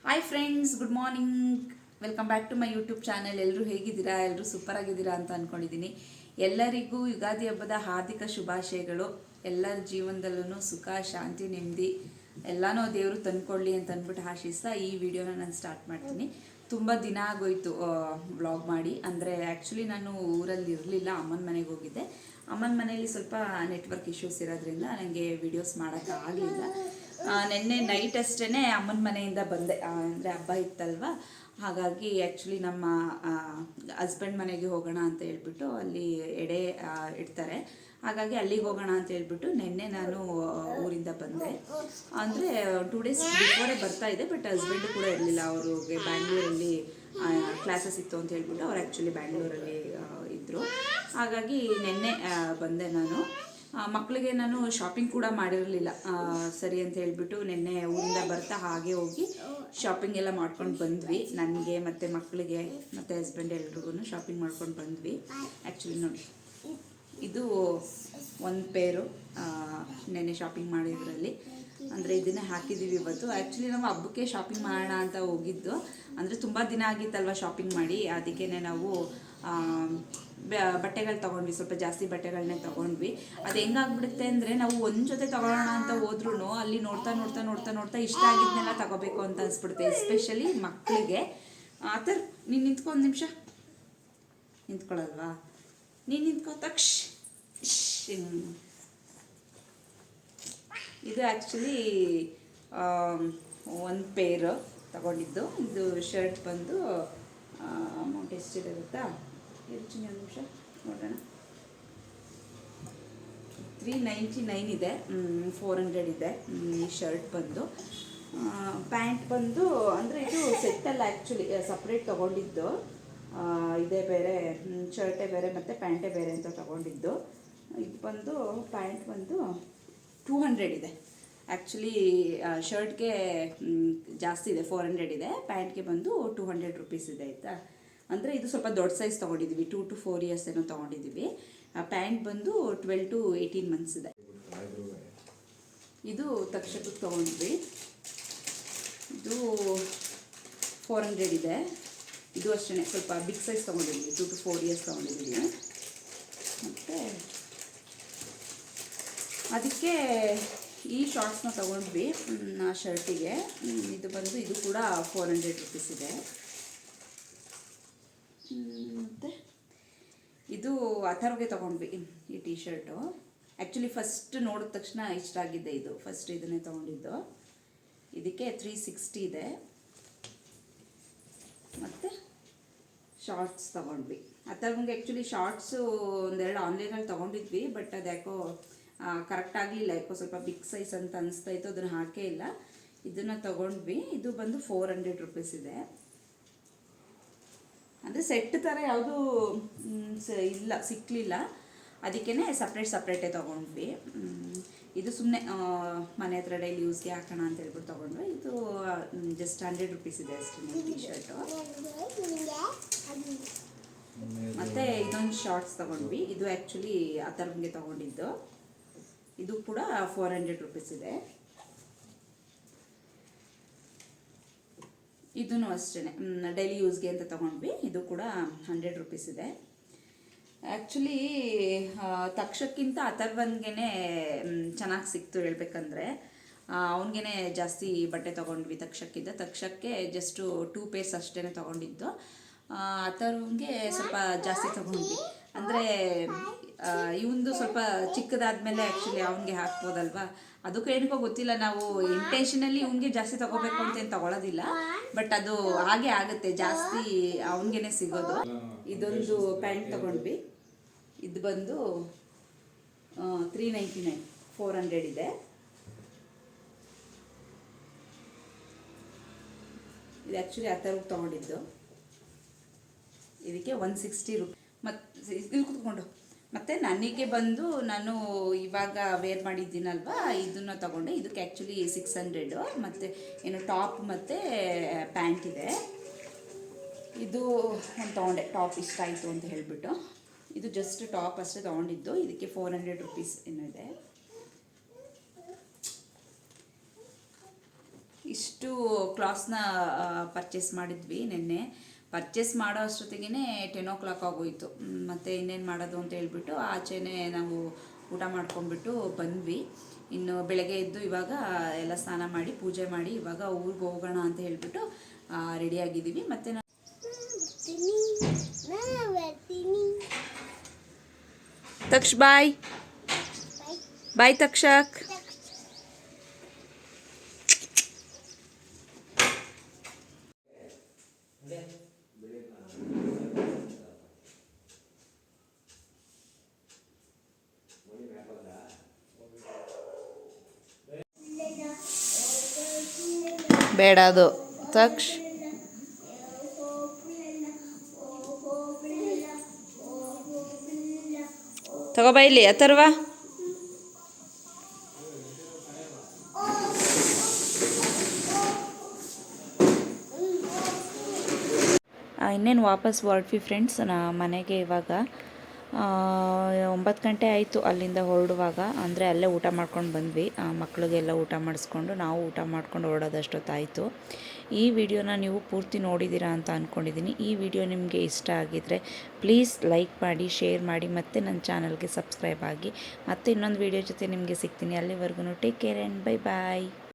Hi friends, good morning. Welcome back to my YouTube channel. ಎಲ್ಲರೂ ಹೇಗಿದ್ದೀರಾ? ಎಲ್ಲರೂ super ಆಗಿದ್ದೀರಾ ಅಂತ ಅಂದ್ಕೊಂಡಿದ್ದೀನಿ. ಎಲ್ಲರಿಗೂ ಯುಗಾದಿ ಹಬ್ಬದ ಹಾರ್ದಿಕ ಶುಭಾಶಯಗಳು. ಎಲ್ಲರ ಜೀವನದಲ್ಲೂ ಸುಖ, ಶಾಂತಿ, ನೆಮ್ಮದಿ ಎಲ್ಲನೂ ದೇವರು ತಂದ್ಕೊಳ್ಳಿ ಅಂತ ಅಂದ್ಬಿಟ್ಟು ಆಶಿಸ್ತಾ ಈ ವಿಡಿಯೋನ ನಾನು ಸ್ಟಾರ್ಟ್ ಮಾಡ್ತೀನಿ. ತುಂಬ ದಿನ ಆಗೋಯ್ತು ವ್ಲಾಗ್ ಮಾಡಿ. ಅಂದರೆ ಆ್ಯಕ್ಚುಲಿ ನಾನು ಊರಲ್ಲಿ ಇರಲಿಲ್ಲ, ಅಮ್ಮನ ಮನೆಗೆ ಹೋಗಿದ್ದೆ. ಅಮ್ಮನ ಮನೆಯಲ್ಲಿ ಸ್ವಲ್ಪ ನೆಟ್ವರ್ಕ್ ಇಶ್ಯೂಸ್ ಇರೋದ್ರಿಂದ ನನಗೆ ವಿಡಿಯೋಸ್ ಮಾಡೋಕ್ಕಾಗಲಿಲ್ಲ. ನಿನ್ನೆ ನೈಟ್ ಅಷ್ಟೇ ಅಮ್ಮನ ಮನೆಯಿಂದ ಬಂದೆ. ಅಂದರೆ ಹಬ್ಬ ಇತ್ತಲ್ವ, ಹಾಗಾಗಿ ಆ್ಯಕ್ಚುಲಿ ನಮ್ಮ ಹಸ್ಬೆಂಡ್ ಮನೆಗೆ ಹೋಗೋಣ ಅಂತ ಹೇಳ್ಬಿಟ್ಟು ಅಲ್ಲಿ ಎಡೆ ಇಡ್ತಾರೆ. ಹಾಗಾಗಿ ಅಲ್ಲಿಗೆ ಹೋಗೋಣ ಅಂತ ಹೇಳ್ಬಿಟ್ಟು ನಿನ್ನೆ ನಾನು ಊರಿಂದ ಬಂದೆ. ಅಂದರೆ 2 ಡೇಸ್ ಬಿಫೋರೇ ಬರ್ತಾ ಇದೆ, ಬಟ್ ಹಸ್ಬೆಂಡು ಕೂಡ ಇರಲಿಲ್ಲ. ಅವ್ರಿಗೆ ಬ್ಯಾಂಗ್ಳೂರಲ್ಲಿ ಕ್ಲಾಸಸ್ ಇತ್ತು ಅಂತ ಹೇಳ್ಬಿಟ್ಟು ಅವ್ರು ಆ್ಯಕ್ಚುಲಿ ಬ್ಯಾಂಗ್ಳೂರಲ್ಲಿ ಇದ್ದರು. ಹಾಗಾಗಿ ನಿನ್ನೆ ಬಂದೆ ನಾನು. ಮಕ್ಕಳಿಗೆ ನಾನು ಶಾಪಿಂಗ್ ಕೂಡ ಮಾಡಿರಲಿಲ್ಲ, ಸರಿ ಅಂತ ಹೇಳ್ಬಿಟ್ಟು ನಿನ್ನೆ ಊರಿಂದ ಬರ್ತಾ ಹಾಗೆ ಹೋಗಿ ಶಾಪಿಂಗ್ ಎಲ್ಲ ಮಾಡ್ಕೊಂಡು ಬಂದ್ವಿ. ನನಗೆ ಮತ್ತು ಮಕ್ಕಳಿಗೆ ಮತ್ತು ಹಸ್ಬೆಂಡ್ ಎಲ್ರಿಗೂ ಶಾಪಿಂಗ್ ಮಾಡ್ಕೊಂಡು ಬಂದ್ವಿ. ಆ್ಯಕ್ಚುಲಿ ನೋಡಿ, ಇದು ಒಂದು ಪೇರು ನೆನ್ನೆ ಶಾಪಿಂಗ್ ಮಾಡಿದ್ರಲ್ಲಿ. ಅಂದರೆ ಇದನ್ನೇ ಹಾಕಿದ್ದೀವಿ ಇವತ್ತು. ಆ್ಯಕ್ಚುಲಿ ನಾವು ಹಬ್ಬಕ್ಕೆ ಶಾಪಿಂಗ್ ಮಾಡೋಣ ಅಂತ ಹೋಗಿದ್ದು. ಅಂದರೆ ತುಂಬ ದಿನ ಆಗಿತ್ತಲ್ವ ಶಾಪಿಂಗ್ ಮಾಡಿ, ಅದಕ್ಕೇ ನಾವು ಬಟ್ಟೆಗಳು ತೊಗೊಂಡ್ವಿ. ಸ್ವಲ್ಪ ಜಾಸ್ತಿ ಬಟ್ಟೆಗಳನ್ನೇ ತೊಗೊಂಡ್ವಿ. ಅದು ಹೆಂಗಾಗ್ಬಿಡುತ್ತೆ ಅಂದರೆ, ನಾವು ಒಂದು ಜೊತೆ ತೊಗೊಳ್ಳೋಣ ಅಂತ ಹೋದ್ರೂ ಅಲ್ಲಿ ನೋಡ್ತಾ ನೋಡ್ತಾ ನೋಡ್ತಾ ನೋಡ್ತಾ ಇಷ್ಟ ಆಗಿದ್ದನ್ನೆಲ್ಲ ತೊಗೋಬೇಕು ಅಂತ ಅನಿಸ್ಬಿಡುತ್ತೆ. ಎಸ್ಪೆಷಲಿ ಮಕ್ಕಳಿಗೆ. ಆ ಥರ ನೀನು ನಿಂತ್ಕೊ, ಒಂದು ನಿಮಿಷ ನಿಂತ್ಕೊಳ್ಳಲ್ವಾ? ನೀನು ನಿಂತ್ಕೊ ತಕ್ಷ. ಇದು ಆ್ಯಕ್ಚುಲಿ ಒಂದು ಪೇರು ತಗೊಂಡಿದ್ದು. ಇದು ಶರ್ಟ್ ಬಂದು ಅಮೌಂಟ್ ಎಷ್ಟಿದೆ ಗೊತ್ತಾ? ಹೆಚ್ಚು ನಿಮಿಷ ನೋಡೋಣ. 399 ಇದೆ, 400 ಇದೆ ಈ ಶರ್ಟ್ ಬಂದು. ಪ್ಯಾಂಟ್ ಬಂದು ಅಂದರೆ ಇದು ಸೆಟ್ಟಲ್ಲ, ಆ್ಯಕ್ಚುಲಿ ಸಪ್ರೇಟ್ ತೊಗೊಂಡಿದ್ದು. ಇದೇ ಬೇರೆ, ಶರ್ಟೇ ಬೇರೆ ಮತ್ತು ಪ್ಯಾಂಟೇ ಬೇರೆ ಅಂತ ತೊಗೊಂಡಿದ್ದು. ಇದು ಬಂದು ಪ್ಯಾಂಟ್ ಬಂದು 200 ಇದೆ. ಆ್ಯಕ್ಚುಲಿ ಶರ್ಟ್ಗೆ ಜಾಸ್ತಿ ಇದೆ, 400 ಇದೆ. ಪ್ಯಾಂಟ್ಗೆ ಬಂದು 200 ರುಪೀಸ್ ಇದೆ, ಆಯಿತಾ? ಅಂದರೆ ಇದು ಸ್ವಲ್ಪ ದೊಡ್ಡ ಸೈಜ್ ತೊಗೊಂಡಿದ್ದೀವಿ, 2 to 4 years ಏನೋ ತೊಗೊಂಡಿದ್ದೀವಿ. ಪ್ಯಾಂಟ್ ಬಂದು 12 to 18 months ಇದೆ. ಇದು ತಕ್ಷಕಕ್ಕೆ ತೊಗೊಂಡ್ವಿ. ಇದು 400 ಇದೆ. ಇದು ಅಷ್ಟೇ ಸ್ವಲ್ಪ ಬಿಗ್ ಸೈಜ್ ತೊಗೊಂಡಿದ್ವಿ, 2 to 4 years ತೊಗೊಂಡಿದ್ದೀವಿ. ಮತ್ತು ಅದಕ್ಕೆ ಈ ಶಾರ್ಟ್ಸ್ನ ತೊಗೊಂಡ್ವಿ ಆ ಶರ್ಟಿಗೆ. ಇದು ಬಂದು ಇದು ಕೂಡ 400 ರುಪೀಸ್ ಇದೆ. ಮತ್ತು ಇದು ಅಥರ್ವ್ಗೆ ತೊಗೊಂಡ್ವಿ ಈ ಟೀ ಶರ್ಟು. ಆ್ಯಕ್ಚುಲಿ ಫಸ್ಟ್ ನೋಡಿದ ತಕ್ಷಣ ಇಷ್ಟ ಆಗಿದ್ದೆ. ಇದು ಫಸ್ಟ್ ಇದನ್ನೇ ತೊಗೊಂಡಿದ್ದು. ಇದಕ್ಕೆ 360 ಇದೆ. ಮತ್ತು ಶಾರ್ಟ್ಸ್ ತೊಗೊಂಡ್ವಿ. ಅಥರ್ವ್ಗೆ ಆ್ಯಕ್ಚುಲಿ ಶಾರ್ಟ್ಸು ಒಂದೆರಡು ಆನ್ಲೈನಲ್ಲಿ ತೊಗೊಂಡಿದ್ವಿ, ಬಟ್ ಅದು ಯಾಕೋ ಕರೆಕ್ಟ್ ಆಗಲಿಲ್ಲ. ಯಾಕೋ ಸ್ವಲ್ಪ ಬಿಗ್ ಸೈಜ್ ಅಂತ ಅನಿಸ್ತಾಯಿತ್ತು, ಅದನ್ನು ಹಾಕೇ ಇಲ್ಲ. ಇದನ್ನು ತೊಗೊಂಡ್ವಿ. ಇದು ಬಂದು 400 ರುಪೀಸ್ ಇದೆ. ಅಂದರೆ ಸೆಟ್ ಥರ ಯಾವುದೂ ಇಲ್ಲ, ಸಿಕ್ಕಲಿಲ್ಲ. ಅದಕ್ಕೇ ಸಪ್ರೇಟೇ ತೊಗೊಂಡ್ವಿ. ಇದು ಸುಮ್ಮನೆ ಮನೆ ಹತ್ರ ಡೈಲಿ ಯೂಸ್ಗೆ ಹಾಕೋಣ ಅಂತ ಹೇಳ್ಬಿಟ್ಟು ತೊಗೊಂಡ್ವಿ. ಇದು ಜಸ್ಟ್ 100 ರುಪೀಸ್ ಇದೆ ಅಷ್ಟೇ ಟೀ ಶರ್ಟು. ಮತ್ತು ಇದೊಂದು ಶಾರ್ಟ್ಸ್ ತೊಗೊಂಡ್ವಿ. ಇದು ಆ್ಯಕ್ಚುಲಿ ಅಥರ್ವ್ಗೆ ತೊಗೊಂಡಿದ್ದು. ಇದು ಕೂಡ 400 ರುಪೀಸ್ ಇದೆ. ಇದೂ ಅಷ್ಟೇ ಡೈಲಿ ಯೂಸ್ಗೆ ಅಂತ ತೊಗೊಂಡ್ವಿ. ಇದು ಕೂಡ 100 ರುಪೀಸ್ ಇದೆ. ಆ್ಯಕ್ಚುಲಿ ತಕ್ಷಕ್ಕಿಂತ ಅಥರ್ವನ್ಗೆ ಚೆನ್ನಾಗಿ ಸಿಕ್ತು ಹೇಳ್ಬೇಕಂದ್ರೆ. ಅವನಿಗೆ ಜಾಸ್ತಿ ಬಟ್ಟೆ ತೊಗೊಂಡ್ವಿ ತಕ್ಷಕ್ಕಿಂತ. ತಕ್ಷಕ್ಕೆ ಜಸ್ಟು 2 ಪೇರ್ಸ್ ಅಷ್ಟೇ ತೊಗೊಂಡಿದ್ದು. ಅಥರ್ವನ್ಗೆ ಸ್ವಲ್ಪ ಜಾಸ್ತಿ ತೊಗೊಂಡ್ವಿ. ಅಂದರೆ ಇವಂದು ಸ್ವಲ್ಪ ಚಿಕ್ಕದಾದ್ಮೇಲೆ ಆ್ಯಕ್ಚುಲಿ ಅವನಿಗೆ ಹಾಕ್ಬೋದಲ್ವಾ, ಅದಕ್ಕೂ ಏನಕ್ಕೋ ಗೊತ್ತಿಲ್ಲ, ನಾವು ಇಂಟೆನ್ಷನಲ್ಲಿ ಇವನಿಗೆ ಜಾಸ್ತಿ ತೊಗೋಬೇಕು ಅಂತ ಏನು ತೊಗೊಳೋದಿಲ್ಲ, ಬಟ್ ಅದು ಹಾಗೆ ಆಗುತ್ತೆ, ಜಾಸ್ತಿ ಅವನಿಗೆ ಸಿಗೋದು. ಇದೊಂದು ಪ್ಯಾಂಟ್ ತೊಗೊಂಡ್ವಿ. ಇದು ಬಂದು 399, 400 ಇದೆ. ಇದು ಆ್ಯಕ್ಚುಲಿ ಅಥರ್ವ್ಗೆ ತೊಗೊಂಡಿದ್ದು. ಇದಕ್ಕೆ 160 ರುಪೀಸ್. ಮತ್ತು ಇಲ್ಲಿ ಕೂತ್ಕೊಂಡು ಮತ್ತು ನನಗೆ ಬಂದು ನಾನು ಇವಾಗ ವೇರ್ ಮಾಡಿದ್ದೀನಲ್ವ, ಇದನ್ನು ತೊಗೊಂಡೆ. ಇದಕ್ಕೆ ಆ್ಯಕ್ಚುಲಿ 600. ಮತ್ತು ಏನು ಟಾಪ್ ಮತ್ತು ಪ್ಯಾಂಟ್ ಇದೆ. ಇದು ನಾನು ತೊಗೊಂಡೆ, ಟಾಪ್ ಇಷ್ಟ ಆಯಿತು ಅಂತ ಹೇಳಿಬಿಟ್ಟು. ಇದು ಜಸ್ಟ್ ಟಾಪ್ ಅಷ್ಟೇ ತೊಗೊಂಡಿದ್ದು. ಇದಕ್ಕೆ 400 ರುಪೀಸ್ ಏನೋ ಇದೆ. ಇಷ್ಟು ಕ್ಲಾತ್ಸ್ನ ಪರ್ಚೇಸ್ ಮಾಡಿದ್ವಿ ನಿನ್ನೆ. ಪರ್ಚೇಸ್ ಮಾಡೋ ಅಷ್ಟೊತ್ತಿಗೆ 10 o'clock ಆಗೋಯಿತು. ಮತ್ತು ಇನ್ನೇನು ಮಾಡೋದು ಅಂತ ಹೇಳ್ಬಿಟ್ಟು ಆಚೆನೇ ನಾವು ಊಟ ಮಾಡ್ಕೊಂಡ್ಬಿಟ್ಟು ಬಂದ್ವಿ. ಇನ್ನು ಬೆಳಗ್ಗೆ ಎದ್ದು ಇವಾಗ ಎಲ್ಲ ಸ್ನಾನ ಮಾಡಿ ಪೂಜೆ ಮಾಡಿ ಇವಾಗ ಊರಿಗೆ ಹೋಗೋಣ ಅಂತ ಹೇಳ್ಬಿಟ್ಟು ರೆಡಿಯಾಗಿದ್ದೀವಿ. ಮತ್ತು ತಕ್ಷ ಬಾಯ್ ಬಾಯ್ ತಕ್ಷಕ್. ಬೇಡ ಅದು ತಕ್ಷ. ತಗೋಬಾ ಇಲ್ಲಿ ಅಥರ್ವ. ಇನ್ನೇನು ವಾಪಸ್ ಹೊರಟ್ವಿ ಫ್ರೆಂಡ್ಸ್ ಮನೆಗೆ. ಇವಾಗ 9 ಗಂಟೆ ಆಯಿತು ಅಲ್ಲಿಂದ ಹೊರಡುವಾಗ. ಅಂದರೆ ಅಲ್ಲೇ ಊಟ ಮಾಡ್ಕೊಂಡು ಬಂದ್ವಿ. ಮಕ್ಕಳಿಗೆಲ್ಲ ಊಟ ಮಾಡಿಸ್ಕೊಂಡು ನಾವು ಊಟ ಮಾಡ್ಕೊಂಡು ಹೊರಡೋದಷ್ಟೊತ್ತಾಯಿತು. ಈ ವಿಡಿಯೋನ ನೀವು ಪೂರ್ತಿ ನೋಡಿದ್ದೀರಾ ಅಂತ ಅಂದ್ಕೊಂಡಿದ್ದೀನಿ. ಈ ವಿಡಿಯೋ ನಿಮಗೆ ಇಷ್ಟ ಆಗಿದ್ದರೆ ಪ್ಲೀಸ್ ಲೈಕ್ ಮಾಡಿ, ಶೇರ್ ಮಾಡಿ, ಮತ್ತು ನನ್ನ ಚಾನಲ್ಗೆ ಸಬ್ಸ್ಕ್ರೈಬ್ ಆಗಿ. ಮತ್ತೆ ಇನ್ನೊಂದು ವಿಡಿಯೋ ಜೊತೆ ನಿಮಗೆ ಸಿಗ್ತೀನಿ. ಅಲ್ಲಿವರೆಗೂ take care and bye bye.